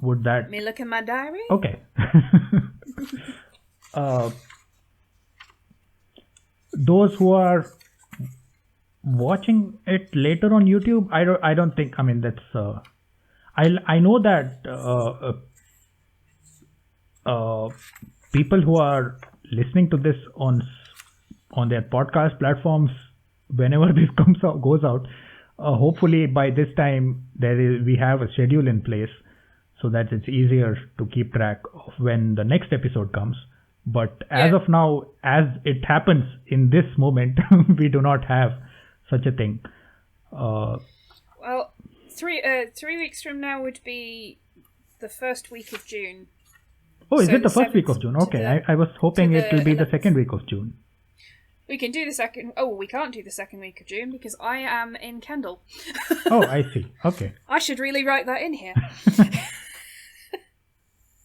Would that... Let me look in my diary. Okay. Those who are watching it later on YouTube, I don't think, I mean, that's I know that people who are listening to this on their podcast platforms, whenever this goes out, hopefully by this time we have a schedule in place so that it's easier to keep track of when the next episode comes. But as of now, as it happens in this moment, we do not have such a thing. Well, 3 weeks from now would be the first week of June. Oh, is it the first week of June? Okay, I was hoping it will be the second week of June. We can do the second... Oh, we can't do the second week of June because I am in Kendal. Oh, I see. Okay. I should really write that in here.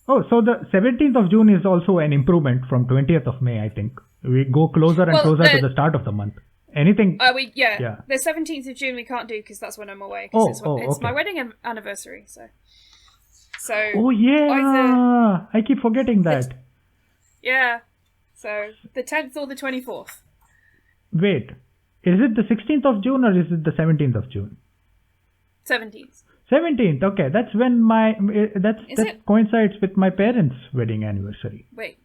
Oh, so the 17th of June is also an improvement from 20th of May, I think. We go closer and closer to the start of the month. Anything? The 17th of June we can't do because that's when I'm away. It's my wedding anniversary, so. Oh yeah, I keep forgetting that. So the 10th or the 24th. Wait, is it the 16th of June or is it the 17th of June? 17th. 17th, okay. That's when that coincides with my parents' wedding anniversary. Wait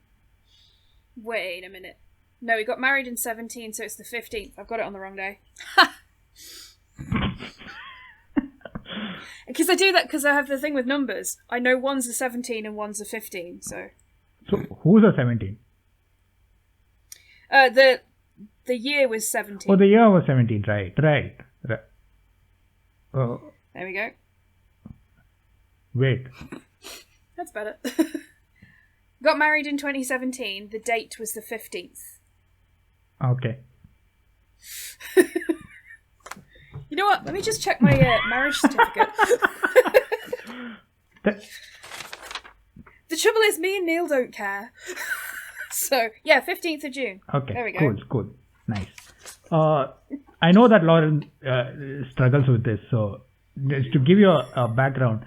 a minute. No, we got married in 17, so it's the 15th. I've got it on the wrong day. Because I do that because I have the thing with numbers. I know one's a 17 and one's a 15, so... So, who's a 17? The year was 17. Oh, the year was 17, right. There we go. Wait. That's better. Got married in 2017. The date was the 15th. Okay. You know what? Let me just check my marriage certificate. The trouble is, me and Neil don't care. So, 15th of June. Okay, there we go. Cool. Nice. I know that Lorem struggles with this, so just to give you a background,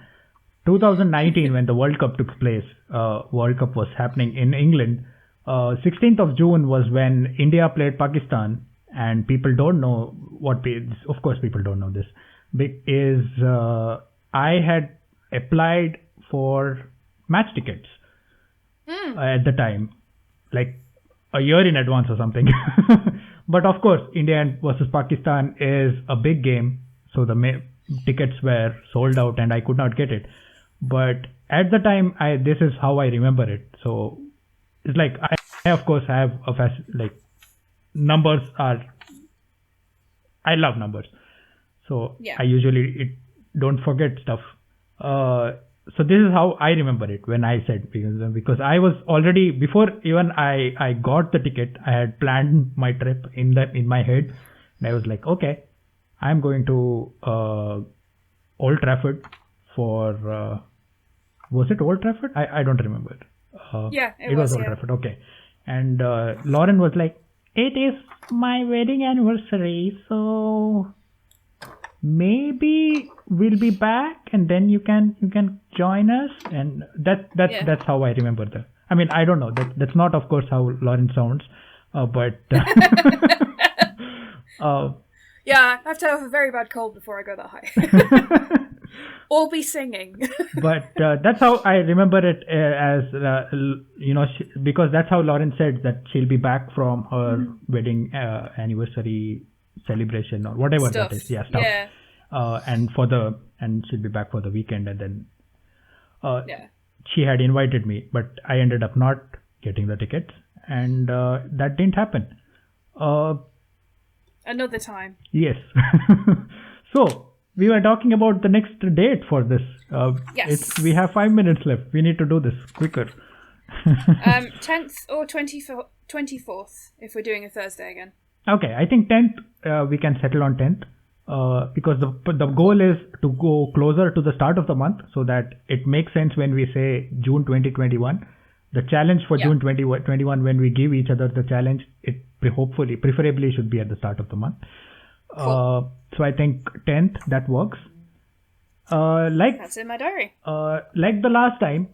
2019 when the World Cup took place, World Cup was happening in England. 16th of June was when India played Pakistan, and people don't know of course people don't know this, is I had applied for match tickets at the time, like a year in advance or something. But of course, India versus Pakistan is a big game, so the tickets were sold out and I could not get it. But at the time, this is how I remember it. So it's like I of course have numbers are... I love numbers. So I usually don't forget stuff. So this is how I remember it when I said, because I was already, before even I got the ticket, I had planned my trip in my head. And I was like, okay, I'm going to Old Trafford for... was it Old Trafford? I don't remember. It was Old Trafford. Okay. And Lauren was like, it is my wedding anniversary, so maybe we'll be back and then you can join us. And that's how I remember that. I mean, I don't know. That's not, of course, how Lauren sounds, but I have to have a very bad cold before I go that high. Or be singing. But that's how I remember it because that's how Lauren said that she'll be back from her wedding anniversary celebration or whatever Stuff. that is. Yeah, stuff. Yeah. And she'll be back for the weekend, and then she had invited me, but I ended up not getting the tickets, and that didn't happen. Another time. Yes. So we were talking about the next date for this. Yes. We have 5 minutes left. We need to do this quicker. 10th or 24th, if we're doing a Thursday again. Okay, I think 10th, we can settle on 10th. Because the goal is to go closer to the start of the month so that it makes sense when we say June 2021. The challenge for June 2021, when we give each other the challenge, it preferably should be at the start of the month. Cool. So I think 10th, that works. That's in my diary. Like the last time,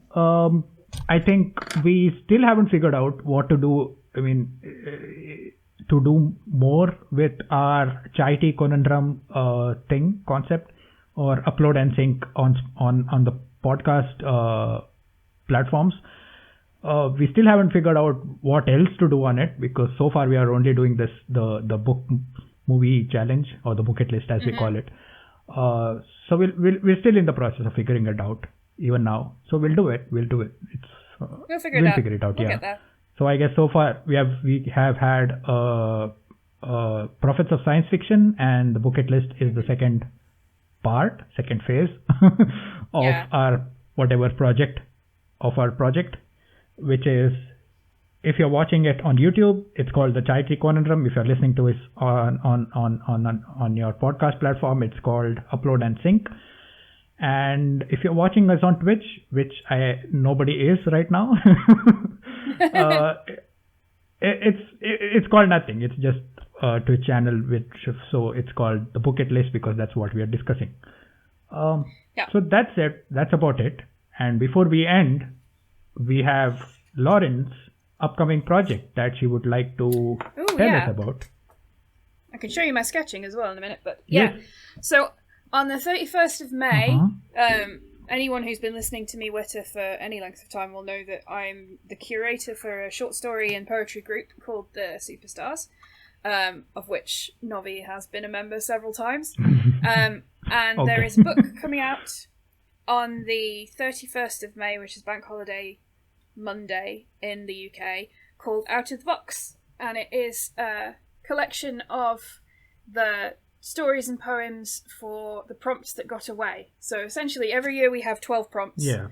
I think we still haven't figured out what to do. I mean, to do more with our Chalte conundrum concept, or upload and sync on the podcast platforms. We still haven't figured out what else to do on it, because so far we are only doing the book movie challenge, or the bucket list as we call it. So we're still in the process of figuring it out even now. So we'll do it. We'll figure it out. We'll yeah. get there. So I guess so far we have had Prophets of Science Fiction, and the bucket list is the second phase of our project, which is, if you're watching it on YouTube, it's called the Chalte Conundrum. If you're listening to it on your podcast platform, it's called Upload and Sync. And if you're watching us on Twitch, which nobody is right now, it's called nothing. It's just a Twitch channel, so it's called the bucket list because that's what we are discussing. So that's it. That's about it. And before we end, we have Lauren's upcoming project that she would like to tell us about. I can show you my sketching as well in a minute, but yes. So on the 31st of May, anyone who's been listening to me witter for any length of time will know that I'm the curator for a short story and poetry group called the Superstars, of which Novi has been a member several times. And there is a book coming out on the 31st of May, which is Bank Holiday Monday in the UK, called Out of the Box. And it is a collection of the stories and poems for the prompts that got away. So essentially every year we have 12 prompts. Yeah.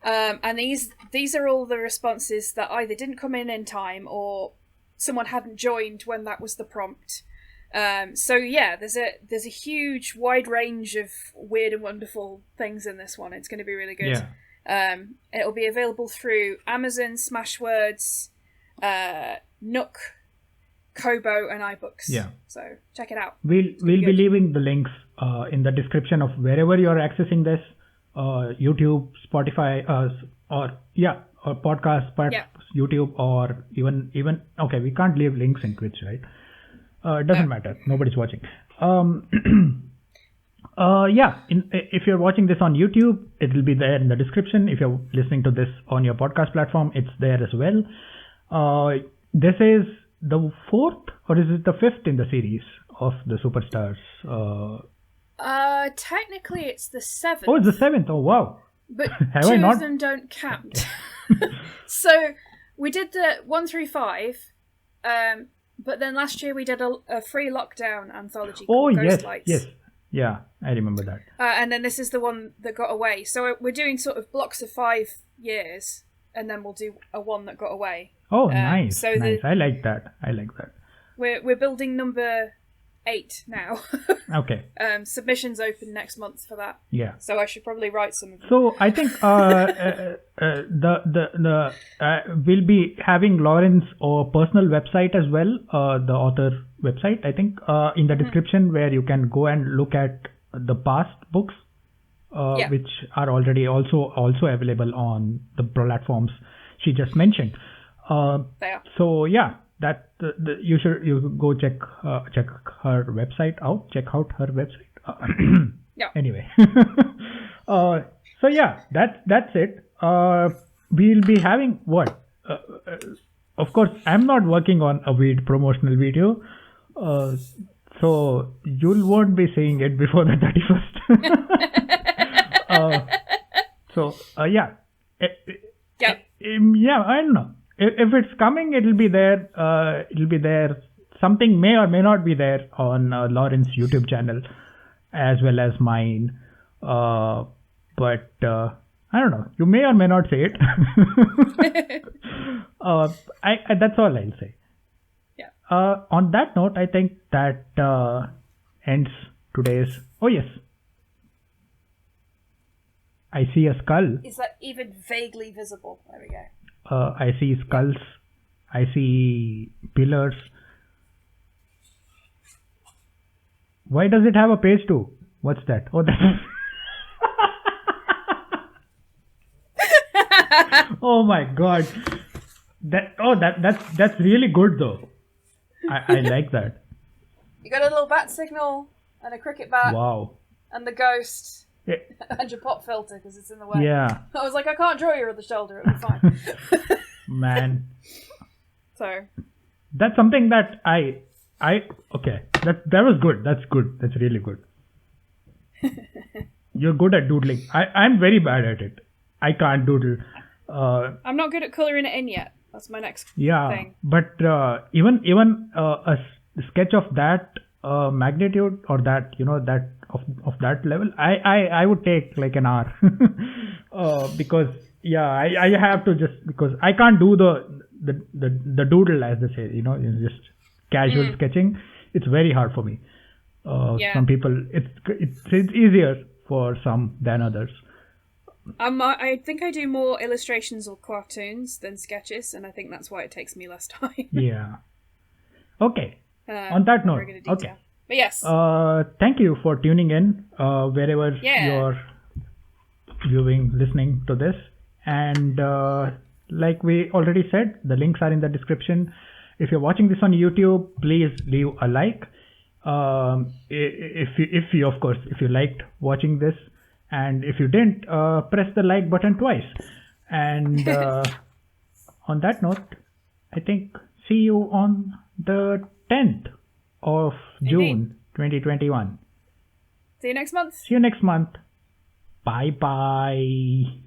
And these are all the responses that either didn't come in time, or someone hadn't joined when that was the prompt. So yeah, there's a huge wide range of weird and wonderful things in this one. It's going to be really good. Yeah. It'll be available through Amazon, Smashwords, Nook, Kobo, and iBooks. Yeah. So check it out. We'll be leaving the links in the description of wherever you're accessing this, YouTube, Spotify, or podcast, YouTube, or even okay, we can't leave links in Twitch, right? It doesn't matter. Nobody's watching. If you're watching this on YouTube, it will be there in the description. If you're listening to this on your podcast platform, it's there as well. This is the 4th, or is it the 5th in the series of the Superstars? Technically it's the 7th. Oh, it's the 7th. Oh, wow. But two of them don't count. So we did the 1 through 5, but then last year we did a free lockdown anthology called Ghost Lights. Yes. Yeah, I remember that. And then this is the one that got away. So we're doing sort of blocks of 5 years, and then we'll do a one that got away. Oh, nice. So nice. I like that. We're building number 8 now. Okay. Submissions open next month for that. Yeah. So I should probably write some of them. So I think we'll be having Lauren's personal website as well, the author website, I think, in the description, where you can go and look at the past books, which are already also available on the platforms she just mentioned. They are. So yeah, that you go check her website out. Check out her website. Yeah. Anyway. So yeah, that's it. We'll be having what? Of course, I'm not working on a weed promotional video. So you won't be seeing it before the 31st. Yeah. Yep. Yeah, I don't know. If it's coming, it'll be there. It'll be there. Something may or may not be there on Lauren's YouTube channel, as well as mine. But I don't know. You may or may not say it. That's all I'll say. Yeah. On that note, I think that ends today's. Oh yes. I see a skull. Is that even vaguely visible? There we go. I see skulls. I see pillars. Why does it have a page 2? What's that? Oh, that's. Oh my god. That's really good though. I like that. You got a little bat signal and a cricket bat. Wow. And the ghost. Yeah. And your pop filter because it's in the way. Yeah. I was like, I can't draw you on the shoulder. It'll be fine. Man. So. That's something that okay. That was good. That's good. That's really good. You're good at doodling. I'm very bad at it. I can't doodle. I'm not good at colouring it in yet. That's my next thing. But even a sketch of that magnitude or that that of that level, I would take like an hour because I have to because I can't do the doodle as they say, just casual sketching. It's very hard for me. Some people it's easier for some than others. I think I do more illustrations or cartoons than sketches, and I think that's why it takes me less time. Yeah. Okay. On that note, okay. But yes. Thank you for tuning in wherever you're listening to this. And like we already said, the links are in the description. If you're watching this on YouTube, please leave a like. If you liked watching this, and if you didn't, press the like button twice. And on that note, I think see you on the 10th of June 2021. See you next month. See you next month. Bye bye.